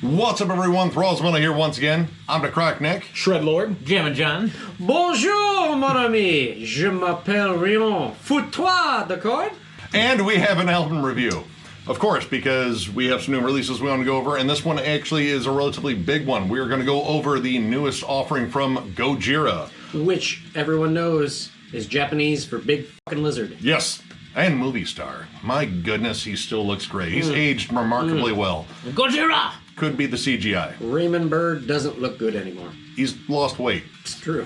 What's up, everyone? Thralls here once again. I'm Necrotic Nick. Shredlord. Jammin Jon. Bonjour, mon ami. Je m'appelle Rion. Fous-toi, d'accord? And we have an album review. Of course, because we have some new releases we want to go over, and this one actually is a relatively big one. We are going to go over the newest offering from Gojira. Which everyone knows is Japanese for big fucking lizard. Yes, and movie star. My goodness, he still looks great. He's aged remarkably well. Gojira! Could be the CGI. Raymond Bird doesn't look good anymore. He's lost weight. It's true.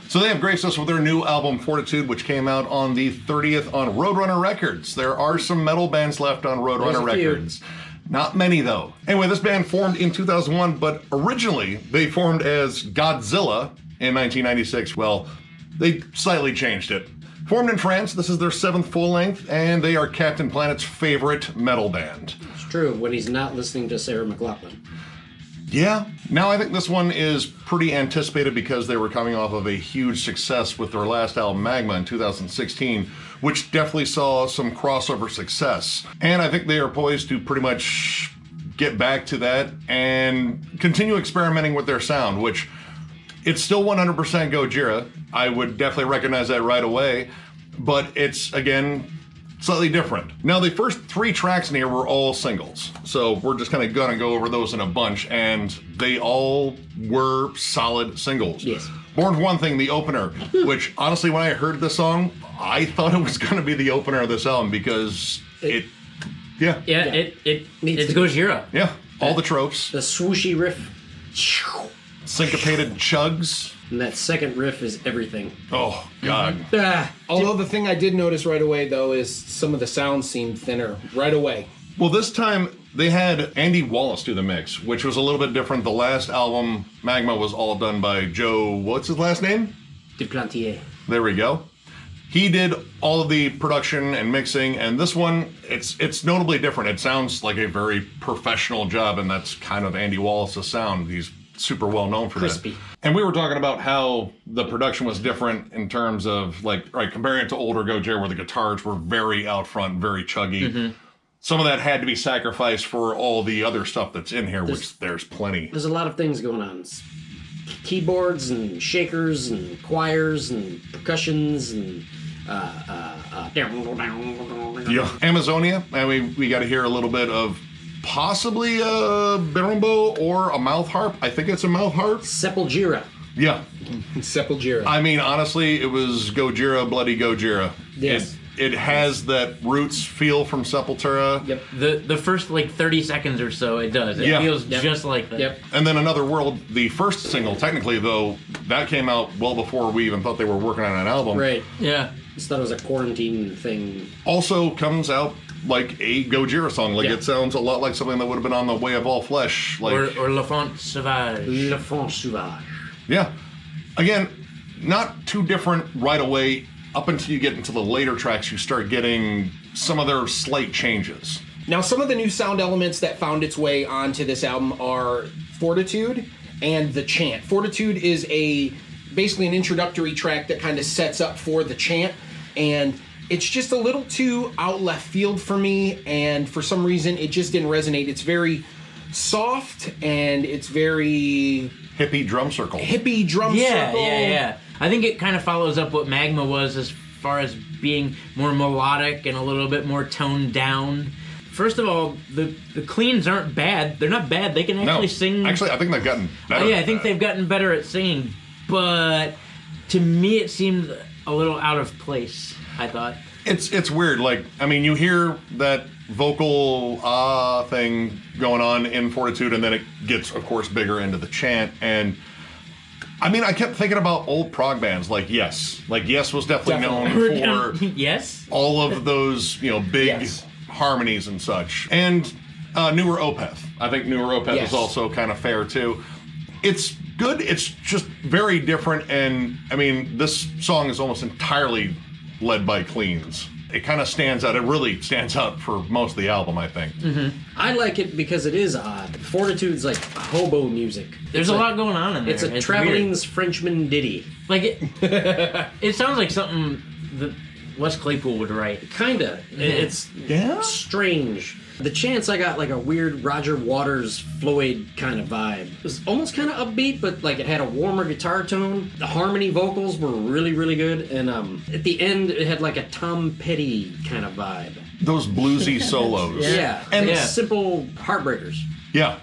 So they have graced us with their new album, Fortitude, which came out on the 30th on Roadrunner Records. There are some metal bands left on Roadrunner Records. Not many, though. Anyway, this band formed in 2001, but originally they formed as Godzilla in 1996. Well, they slightly changed it. Formed in France, this is their 7th full-length, and they are Captain Planet's favorite metal band. It's true, when he's not listening to Sarah McLachlan. Yeah. Now I think this one is pretty anticipated because they were coming off of a huge success with their last album, Magma, in 2016, which definitely saw some crossover success. And I think they are poised to pretty much get back to that and continue experimenting with their sound, which it's still 100% Gojira. I would definitely recognize that right away, but it's, again, slightly different. Now, the first 3 tracks in here were all singles, so we're just kind of gonna go over those in a bunch, and they all were solid singles. Yes. Born for One Thing, the opener, which honestly, when I heard this song, I thought it was gonna be the opener of this album because it's Gojira. Yeah, all the tropes. The swooshy riff. Syncopated chugs. And that second riff is everything. Oh, God. Although the thing I did notice right away, though, is some of the sounds seemed thinner right away. Well, this time they had Andy Wallace do the mix, which was a little bit different. The last album, Magma, was all done by Joe, what's his last name? Duplantier. There we go. He did all of the production and mixing, and this one, it's notably different. It sounds like a very professional job, and that's kind of Andy Wallace's sound. He's super well known for Crispy. that. And we were talking about how the production was different in terms of, like, right, comparing it to older Gojira, where the guitars were very out front, very chuggy. Mm-hmm. Some of that had to be sacrificed for all the other stuff that's in here, which there's plenty. There's a lot of things going on. Keyboards and shakers and choirs and percussions and Yeah. Amazonia, I mean, we got to hear a little bit of possibly a berimbau or a mouth harp. I think it's a mouth harp. Sepultura. Yeah. Sepultura. I mean, honestly, it was Gojira, bloody Gojira. Yes. It has that roots feel from Sepultura. Yep. The first like 30 seconds or so it does. It feels just like that. Yep. And then Another World, the first single, technically, though, that came out well before we even thought they were working on an album. Right. Yeah. I just thought it was a quarantine thing. Also comes out like a Gojira song. Like, it sounds a lot like something that would have been on The Way of All Flesh. Like, Or Le Font Sauvage. Le Fond Sauvage. yeah. Again, not too different right away. Up until you get into the later tracks, you start getting some of their slight changes. Now, some of the new sound elements that found its way onto this album are Fortitude and the chant. Fortitude is basically an introductory track that kind of sets up for the chant, and it's just a little too out left field for me, and for some reason it just didn't resonate. It's very soft, and it's very Hippie drum circle. circle. Yeah. I think it kind of follows up what Magma was as far as being more melodic and a little bit more toned down. First of all, the cleans aren't bad. They're not bad. They can actually sing. Actually, I think they've gotten better. I think they've gotten better at singing, but to me it seemed a little out of place, I thought. It's weird. Like, I mean, you hear that vocal thing going on in Fortitude, and then it gets, of course, bigger into the chant. And I mean, I kept thinking about old prog bands like Yes. Like, Yes was definitely known for Yes? all of those, big harmonies and such. And newer Opeth. I think newer Opeth is also kind of fair too. It's good. It's just very different. And I mean, this song is almost entirely led by cleans. It kind of stands out. It really stands out for most of the album, I think. Mm-hmm. I like it because it is odd. Fortitude's like hobo music. There's a lot going on in there. It's a traveling's Frenchman ditty. Like it sounds like something that Wes Claypool would write. Kinda. It's strange. The Chants, I got like a weird Roger Waters Floyd kind of vibe. It was almost kind of upbeat, but like it had a warmer guitar tone. The harmony vocals were really, really good. And at the end, it had like a Tom Petty kind of vibe. Those bluesy solos. Yeah. And simple heartbreakers. Yeah.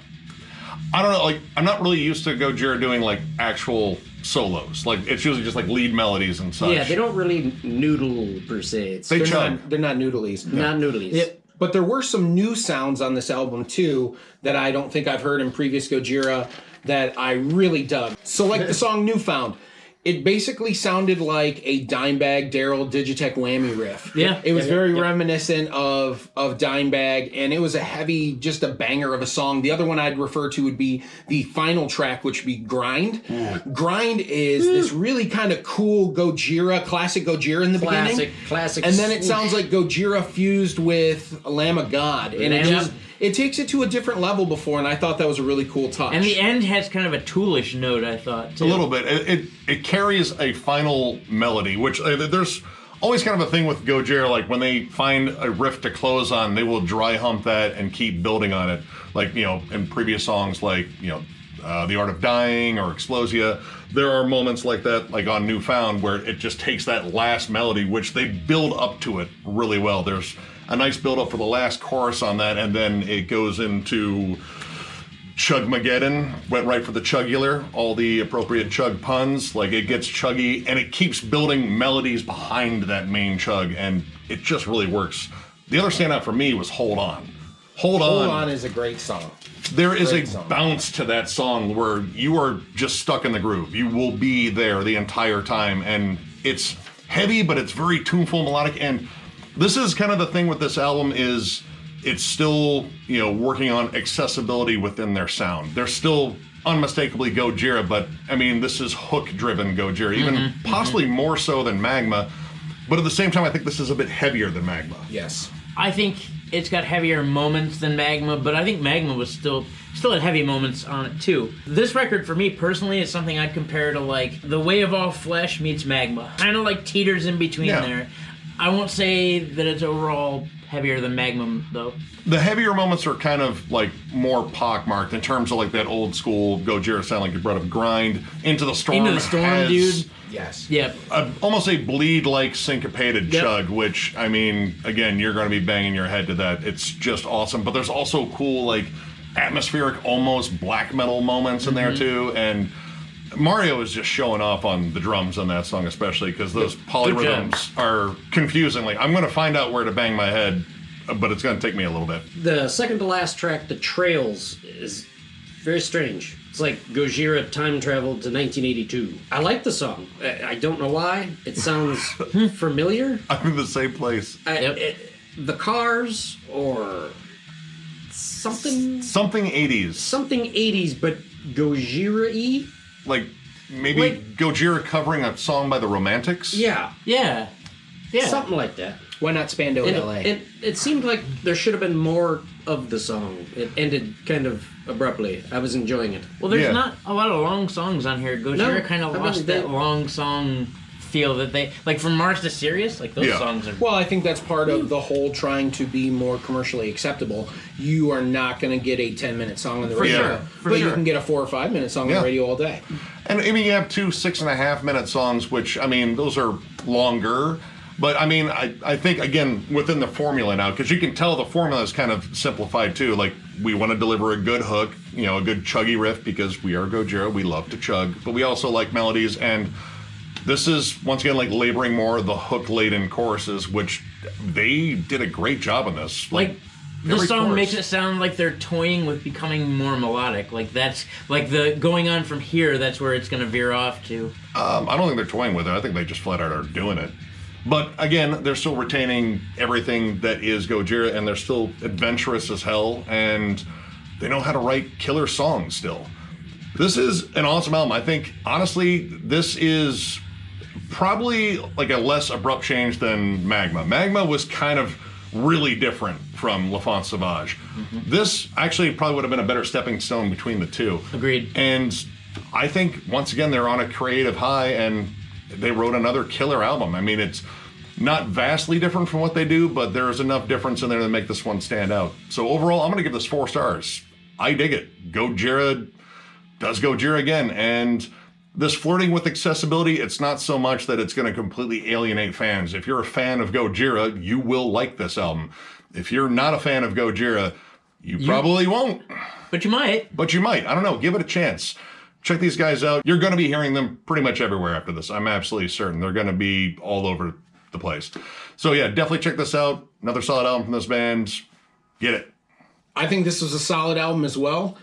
I don't know, like, I'm not really used to Gojira doing, like, actual solos. Like, it's usually just, like, lead melodies and such. Yeah, they don't really noodle, per se. They chug. They're not noodlies. Not noodlies. Yeah, but there were some new sounds on this album, too, that I don't think I've heard in previous Gojira that I really dug. So, like the song Newfound. It basically sounded like a Dimebag Daryl Digitech whammy riff. Yeah. It was very reminiscent of Dimebag, and it was a heavy, just a banger of a song. The other one I'd refer to would be the final track, which would be Grind. Grind is this really kind of cool Gojira, classic Gojira in the beginning. Classic. And then it sounds like Gojira fused with Lamb of God. And it takes it to a different level before, and I thought that was a really cool touch. And the end has kind of a Toolish note, I thought, too. A little bit. It carries a final melody, which there's always kind of a thing with Gojira, like when they find a riff to close on, they will dry hump that and keep building on it. Like, you know, in previous songs like, you know, The Art of Dying or Explosia, there are moments like that, like on Newfound, where it just takes that last melody, which they build up to it really well. There's a nice build up for the last chorus on that, and then it goes into Chugmageddon, went right for the chugular, all the appropriate chug puns, like it gets chuggy, and it keeps building melodies behind that main chug, and it just really works. The other standout for me was Hold On. Hold On is a great song. There is a bounce to that song where you are just stuck in the groove. You will be there the entire time, and it's heavy, but it's very tuneful, melodic, and this is kind of the thing with this album is it's still, you know, working on accessibility within their sound. They're still unmistakably Gojira, but I mean, this is hook-driven Gojira, even possibly more so than Magma. But at the same time, I think this is a bit heavier than Magma. Yes. I think it's got heavier moments than Magma, but I think Magma was still had heavy moments on it too. This record for me personally is something I'd compare to like The Way of All Flesh meets Magma. Kind of like teeters in between there. I won't say that it's overall heavier than Magma, though. The heavier moments are kind of like more pockmarked in terms of like that old school Gojira sound, like you brought up Grind. Into the Storm. Into the Storm, dude. Yes. Yep. Almost a bleed-like syncopated chug, which, I mean, again, you're going to be banging your head to that. It's just awesome. But there's also cool, like, atmospheric, almost black metal moments in there, too. And Mario is just showing off on the drums on that song, especially because those polyrhythms are confusing. Like, I'm going to find out where to bang my head, but it's going to take me a little bit. The second to last track, The Trails, is very strange. It's like Gojira time traveled to 1982. I like the song. I don't know why. It sounds familiar. I'm in the same place. The Cars or something. Something 80s. Something 80s, but Gojira-y? Like maybe Gojira covering a song by the Romantics? Yeah. Yeah. Something like that. Why not Spandau in LA? It seemed like there should have been more of the song. It ended kind of abruptly. I was enjoying it. Well, there's not a lot of long songs on here. Gojira kind of lost that long song feel that they... Like, from Mars to Sirius, like, those songs are... Well, I think that's part of the whole trying to be more commercially acceptable. You are not going to get a 10-minute song on the radio. But you can get a 4 or 5 minute song on the radio all day. And I mean, you have 2 6.5-minute songs, which, I mean, those are longer... But, I mean, I think, again, within the formula now, because you can tell the formula is kind of simplified, too. Like, we want to deliver a good hook, you know, a good chuggy riff, because we are Gojira, we love to chug. But we also like melodies, and this is, once again, like, laboring more the hook-laden choruses, which they did a great job on this. Like this song makes it sound like they're toying with becoming more melodic. Like, that's, like, the going on from here, that's where it's going to veer off to. I don't think they're toying with it. I think they just flat out are doing it. But again, they're still retaining everything that is Gojira, and they're still adventurous as hell, and they know how to write killer songs still. This is an awesome album. I think, honestly, this is probably like a less abrupt change than Magma. Magma was kind of really different from L'Enfant Sauvage. This actually probably would have been a better stepping stone between the two. Agreed. And I think, once again, they're on a creative high, and they wrote another killer album. I mean, it's Not vastly different from what they do, but there is enough difference in there to make this one stand out. So overall, I'm going to give this 4 stars. I dig it. Gojira does Gojira again, and this flirting with accessibility, it's not so much that it's going to completely alienate fans. If you're a fan of Gojira, you will like this album. If you're not a fan of Gojira, you probably won't. But you might. But you might. I don't know. Give it a chance. Check these guys out. You're going to be hearing them pretty much everywhere after this. I'm absolutely certain. They're going to be all over the place. So yeah, definitely check this out. Another solid album from this band. Get it. I think this was a solid album as well.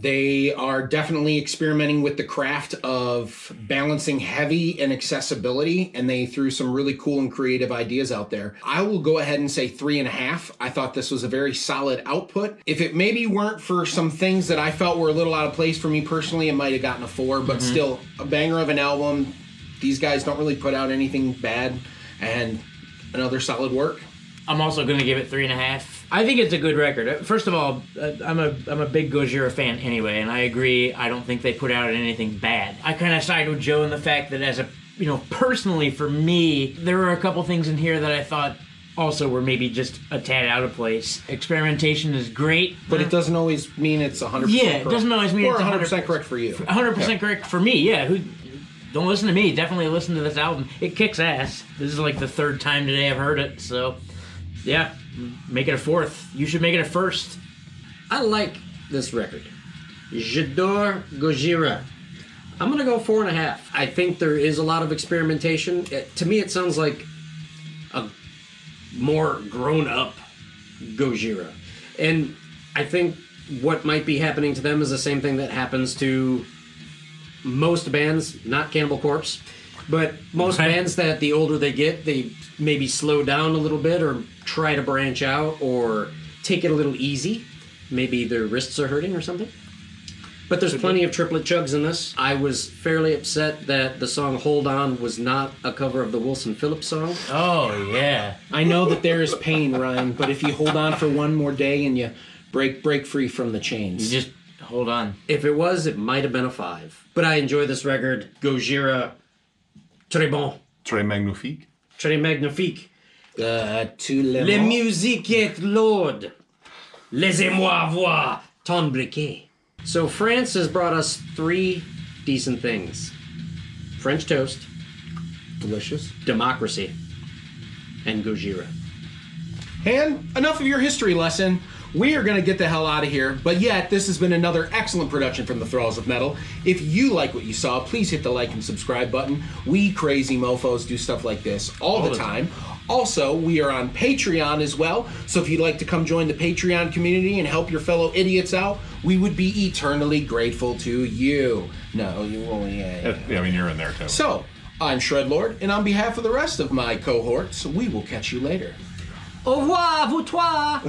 They are definitely experimenting with the craft of balancing heavy and accessibility, and they threw some really cool and creative ideas out there. I will go ahead and say 3.5. I thought this was a very solid output. If it maybe weren't for some things that I felt were a little out of place for me personally, it might have gotten a 4, but still a banger of an album. These guys don't really put out anything bad, and another solid work. I'm also going to give it 3.5. I think it's a good record. First of all, I'm a big Gojira fan anyway, and I agree. I don't think they put out anything bad. I kind of side with Joe in the fact that personally for me, there were a couple things in here that I thought also were maybe just a tad out of place. Experimentation is great, But it doesn't always mean it's 100% correct. Yeah, it doesn't always mean or it's 100% correct for you. 100% correct for me, yeah. Don't listen to me. Definitely listen to this album. It kicks ass. This is like the 3rd time today I've heard it, so yeah, make it a 4th. You should make it a 1st. I like this record. J'adore Gojira. I'm gonna go 4.5. I think there is a lot of experimentation. To me, it sounds like a more grown-up Gojira, and I think what might be happening to them is the same thing that happens to most bands, not Cannibal Corpse, but most bands that the older they get, they maybe slow down a little bit or try to branch out or take it a little easy. Maybe their wrists are hurting or something. But there's plenty of triplet chugs in this. I was fairly upset that the song Hold On was not a cover of the Wilson Phillips song. Oh, yeah. I know that there is pain, Ryan, but if you hold on for one more day and you break free from the chains. You just hold on. If it was, it might have been a 5. But I enjoy this record. Gojira, très bon. Très magnifique. Très magnifique. To La musique est lourde. Laissez-moi voir ton briquet. So France has brought us 3 decent things. French toast, delicious. democracy, and Gojira. And enough of your history lesson. We are going to get the hell out of here, but yet this has been another excellent production from the Thralls of Metal. If you like what you saw, please hit the like and subscribe button. We crazy mofos do stuff like this all the time. Also, we are on Patreon as well, so if you'd like to come join the Patreon community and help your fellow idiots out, we would be eternally grateful to you. No, you won't. Yeah. I mean, you're in there too. So, I'm Shredlord, and on behalf of the rest of my cohorts, we will catch you later. Au revoir, vous trois!